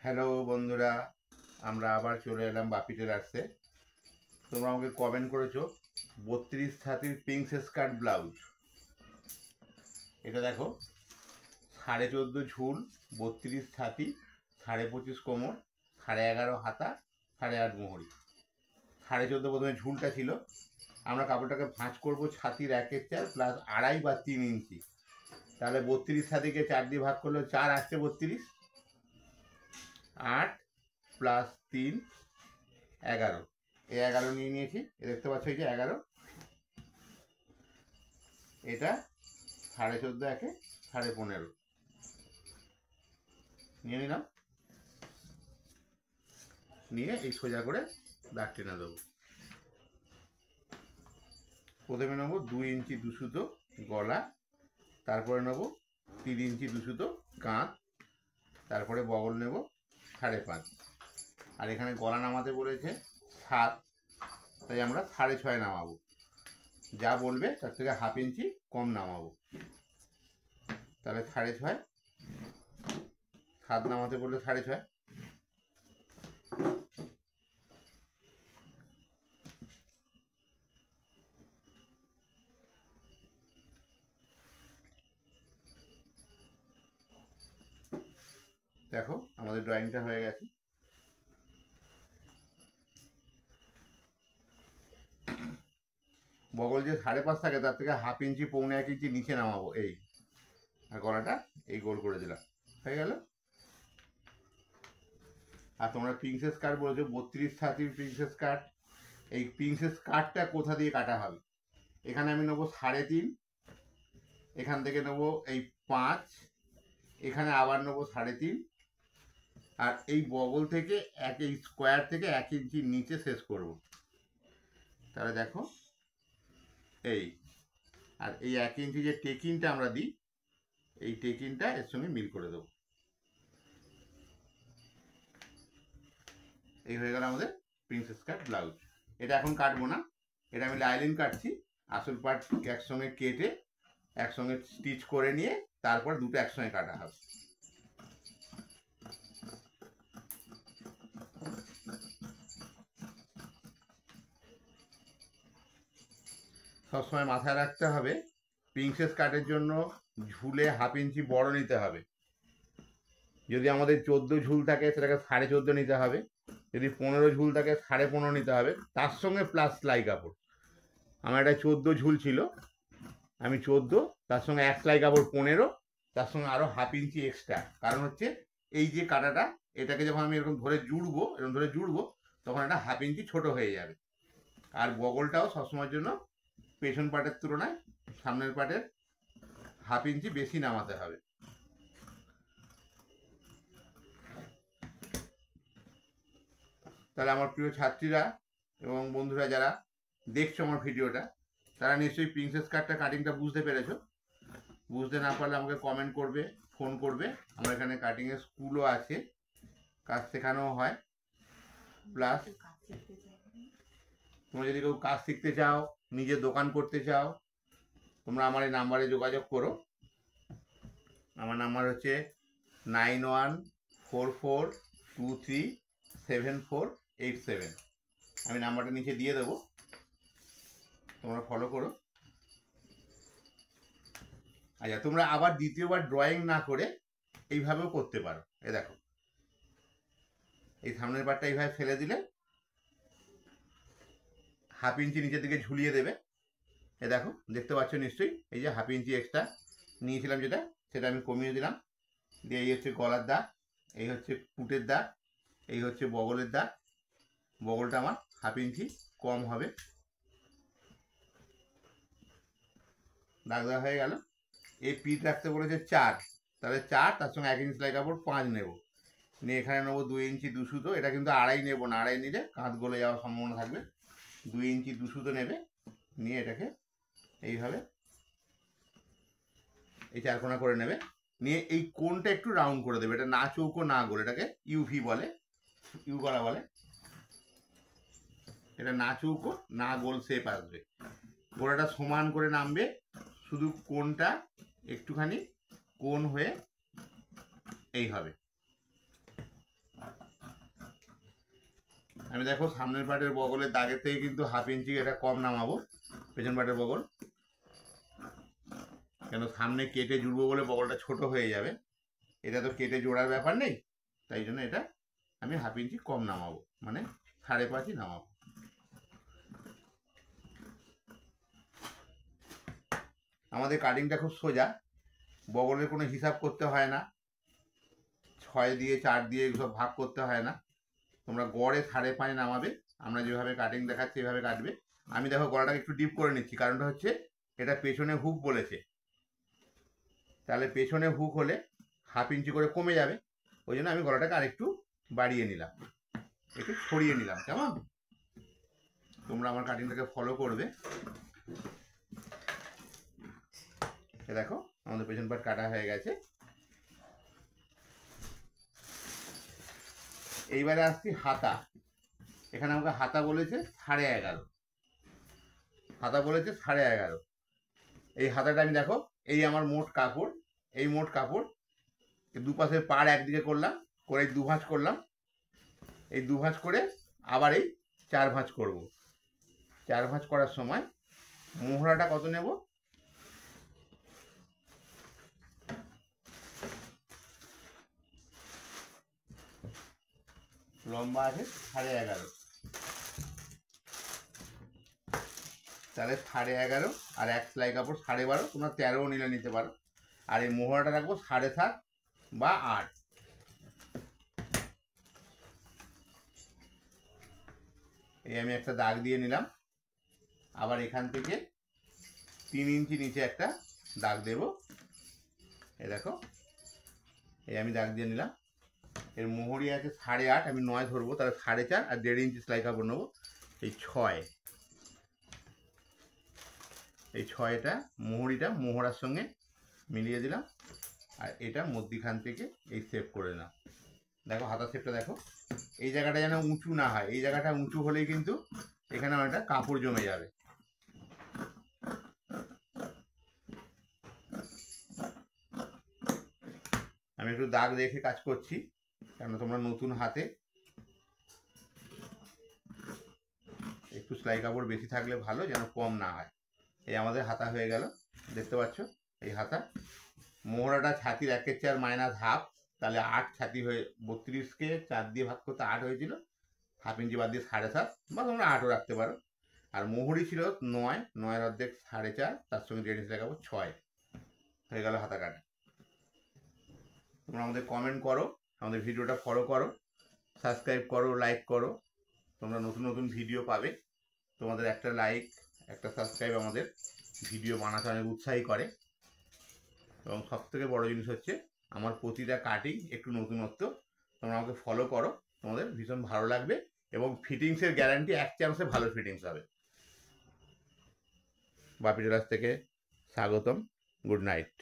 Hello বন্ধুরা, আমরা আবার চলে এলাম বাপি টেলার্সে। তোমরা আমাকে কমেন্ট করেছো 32 পিঙ্ক স্কার্ট ব্লাউজ। এটা দেখো 14.5 ঝুল, 32 25.5 কোমর, 11.5 হাতা, 8.5 মোহরি। 14.5 প্রথমে ঝুলটা ছিল। আমরা কাপড়টাকে ভাঁজ করবো ছাতির 1/4 প্লাস 2.5 বা 3 ইঞ্চি। তাহলে 32 ছাতিকে 4 দিয়ে ভাগ করলে 4 আসছে 32, 8 প্লাস 3 11। এই 11 নিয়ে নিয়েছি। দেখতে পাচ্ছ এই যে 11, এটা 14.5 একে 15.5 নিয়ে নিলাম। নিয়ে এই সোজা করে দাগ টেনে দেবো। প্রথমে নেবো 2 ইঞ্চি 2 সুতো গলা, তারপরে নেবো 3 ইঞ্চি 2 সুতো কাঁধ, তারপরে বগল নেব 5.5। আর এখানে গলা নামাতে বলেছে 7, তাই আমরা 6.5 নামাবো। যা বলবে তার থেকে হাফ ইঞ্চি কম নামাবো। তাহলে 6.5, 7 নামাতে বললে 6.5। দেখো আমাদের ড্রয়িংটা হয়ে গেছে। বগল যে 5.5 থাকে তার থেকে হাফ ইঞ্চি 1.25 ইঞ্চি নিচে নামাবো। এই আর গলাটা এই গোল করে দিলাম, হয়ে গেল। আর তোমরা প্রিন্সেস কাট বলেছো 32 প্রিন্সেস কাট। এই প্রিন্সেস কাটটা কোথা দিয়ে কাটা হবে? এখানে আমি নেবো 3.5, এখান থেকে নেবো এই 5, এখানে আবার নেবো 3.5, আর এই বগল থেকে এই স্কোয়ার থেকে 1 ইঞ্চি নিচে শেষ করব। তাহলে দেখো এই, আর এই 1 ইঞ্চি যে টেকিংটা আমরা দিই, এই টেকিংটা এর সঙ্গে মিল করে দেবো। এই হয়ে গেল আমাদের প্রিন্সেস কাট ব্লাউজ। এটা এখন কাটবো না, এটা আমি লাইলিন কাটছি। আসল পার্ট একসঙ্গে কেটে একসঙ্গে স্টিচ করে নিয়ে তারপর দুটো একসঙ্গে কাটা হবে। সবসময় মাথায় রাখতে হবে প্রিন্সেস কাটের জন্য ঝুলে হাফ ইঞ্চি বড় নিতে হবে। যদি আমাদের 14 ঝুল থাকে সেটাকে 14.5 নিতে হবে। যদি 15 ঝুল থাকে 15.5 নিতে হবে, তার সঙ্গে প্লাস সেলাই কাপড়। আমার এটা 14 ঝুল ছিল, আমি 14, তার সঙ্গে 1 সেলাই কাপড় 15, তার সঙ্গে আরও হাফ ইঞ্চি এক্সট্রা। কারণ হচ্ছে এই যে কাটাটা, এটাকে যখন আমি এরকম ধরে জুড়বো তখন এটা হাফ ইঞ্চি ছোট হয়ে যাবে। আর বগলটাও সবসময়ের জন্য পেছন পার্টের তুলনায় সামনের পার্টের হাফ ইঞ্চি বেশি নামাতে হবে। তাহলে আমার প্রিয় ছাত্রীরা এবং বন্ধুরা যারা দেখছো আমার ভিডিওটা, তারা নিশ্চয়ই প্রিন্সেস কাটটা কাটিংটা বুঝতে পেরেছো। বুঝতে না পারলে আমাকে কমেন্ট করবে, ফোন করবে। আমার এখানে কাটিংয়ের স্কুলও আছে, কাজ শেখানোও হয়। প্লাস তোমরা যদি কেউ কাজ শিখতে চাও, নিজের দোকান করতে চাও, তোমরা আমার এই নাম্বারে যোগাযোগ করো। আমার নাম্বার হচ্ছে 9144237487। আমি নাম্বারটা নিচে দিয়ে দেবো, তোমরা ফলো করো। আচ্ছা, তোমরা আবার দ্বিতীয়বার ড্রয়িং না করে এইভাবেও করতে পারো। এ দেখো, এই সামনের পাটটা এইভাবে ফেলে দিলে হাফ ইঞ্চি নিচের দিকে ঝুলিয়ে দেবে। এ দেখো, দেখতে পাচ্ছ নিশ্চয়ই, এই যে হাফ ইঞ্চি এক্সট্রা নিয়েছিলাম যেটা, সেটা আমি কমিয়ে দিলাম। দিয়ে এই হচ্ছে গলার দাগ, এই হচ্ছে পুটের দাগ, এই হচ্ছে বগলের দাগ। বগলটা আমার হাফ ইঞ্চি কম হবে। দাগ দেওয়া হয়ে গেল। এই পিঠ রাখতে বলেছে 4, তাহলে 4, তার সঙ্গে 1 ইঞ্চি সেলাই কাপড় 5 নেব। নিয়ে এখানে নেবো 2 ইঞ্চি 2 সুতো। এটা কিন্তু 2.5 নেবো না, 2.5 নিলে কাঁধ গলে যাওয়ার সম্ভাবনা থাকবে। 2 ইঞ্চি 2 সুতো নেবে। নিয়ে এটাকে এইভাবে এই 4 কোণা করে নেবে। নিয়ে এই কোণটা একটু রাউন্ড করে দেবে। এটা না চৌকো না গোল, এটাকে ইউভি বলে, ইউ করা বলে। এটা না চৌকো না গোল শেপ আসবে। গোড়াটা সমান করে নামবে, শুধু কোণটা একটুখানি কোণ হয়ে এই হবে। আমি দেখো সামনের পাটের বগলের দাগের থেকে কিন্তু 1/2 ইঞ্চি এটা কম নামাবো পেছন পাটের বগল, কেন সামনে কেটে জুড়বো বলে বগলটা ছোট হয়ে যাবে, এটা তো কেটে জোড়ার ব্যাপার নেই, তাই জন্য এটা আমি 1/2 ইঞ্চি কম নামাবো, মানে 5.5 নামাবো। আমাদের কাটিংটা খুব সোজা, বগলের কোনো হিসাব করতে হয় না, 6 দিয়ে 4 দিয়ে এসব ভাগ করতে হয় না, তোমরা গড়ে 5.5 নামাবে, আমরা যেভাবে কাটিং দেখাচ্ছি এভাবে কাটবে। আমি দেখো গলাটাকে একটু ডিপ করে নিচ্ছি, কারণটা হচ্ছে এটা পেছনে হুক বলেছে, তাহলে পেছনে হুক হলে 1/2 ইঞ্চি করে কমে যাবে, ওই জন্য আমি গলাটাকে আরেকটু বাড়িয়ে নিলাম, একটু ছড়িয়ে নিলাম। কেমন? তোমরা আমার কাটিংটাকে ফলো করবে। দেখো আমাদের পেছন পাট কাটা হয়ে গেছে। এইবারে আসছি হাতা। এখানে আমাকে হাতা বলেছে 11.5, হাতা বলেছে 11.5। এই হাতাটা আমি দেখো, এই আমার মোট কাপড়, এই মোট কাপড় দুপাশের পাড় একদিকে করলাম, করে 2 ভাঁজ করলাম, এই 2 ভাঁজ করে আবার এই 4 ভাঁজ করব। 4 ভাঁজ করার সময় মোহরাটা কত নেব, লম্বা আছে 11.5, তাহলে 11.5 আর 1 সেলাই কাপড় 12.5, তোমরা 13ও নিলে নিতে পারো। আর এই মোহরাটা রাখবো 7.5 বা 8। এই আমি একটা দাগ দিয়ে নিলাম, আবার এখান থেকে 3 ইঞ্চি নিচে একটা দাগ দেব। এই দেখো, এই আমি দাগ দিয়ে নিলাম। এর মোহরি আছে 8.5, আমি 9 ধরবো, তাহলে 4.5 আর 1.5 ইঞ্চি সেলাই কাপড় নেবো, এই 6। এই 6টা মোহরিটা মোহরার সঙ্গে মিলিয়ে দিলাম, আর এটা মধ্যিখান থেকে এই শেপ করে দিলাম। দেখো হাতা শেপটা দেখো, এই জায়গাটা যেন উঁচু না হয়, এই জায়গাটা উঁচু হলেই কিন্তু এখানে একটা কাপড় জমে যাবে। আমি একটু দাগ রেখে কাজ করছি, কেন তোমরা নতুন হাতে একটু সেলাই কাপড় বেশি থাকলে ভালো, যেন কম না হয়। এই আমাদের হাতা হয়ে গেল, দেখতে পাচ্ছ এই হাতা। মোহরাটা ছাতির 1/4 মাইনাস হাফ, তাহলে 8 ছাতি হয়ে 32কে 4 দিয়ে ভাগ করতে 8 হয়েছিল, 1/2 ইঞ্চি বাদ দিয়ে 7.5, বা তোমরা 8ও রাখতে পারো। আর মোহরি ছিল 9, 9-এর অর্ধেক 4.5, তার সঙ্গে 1.5 ইঞ্চি লাগাবো 6, হয়ে গেল হাতা কাটা। তোমরা আমাদের কমেন্ট করো, আমাদের ভিডিওটা ফলো করো, সাবস্ক্রাইব করো, লাইক করো, তোমরা নতুন নতুন ভিডিও পাবে। তোমাদের একটা লাইক, একটা সাবস্ক্রাইব আমাদের ভিডিও বানাতে অনেক উৎসাহী করে। এবং সবথেকে বড় জিনিস হচ্ছে আমার প্রতিটা কাটিং একটু নতুনত্ব, তোমরা আমাকে ফলো করো, তোমাদের ভীষণ ভালো লাগবে। এবং ফিটিংসের গ্যারান্টি 1 চান্সে ভালো ফিটিংস হবে। বাপি টেলার্স থেকে স্বাগতম, গুড নাইট।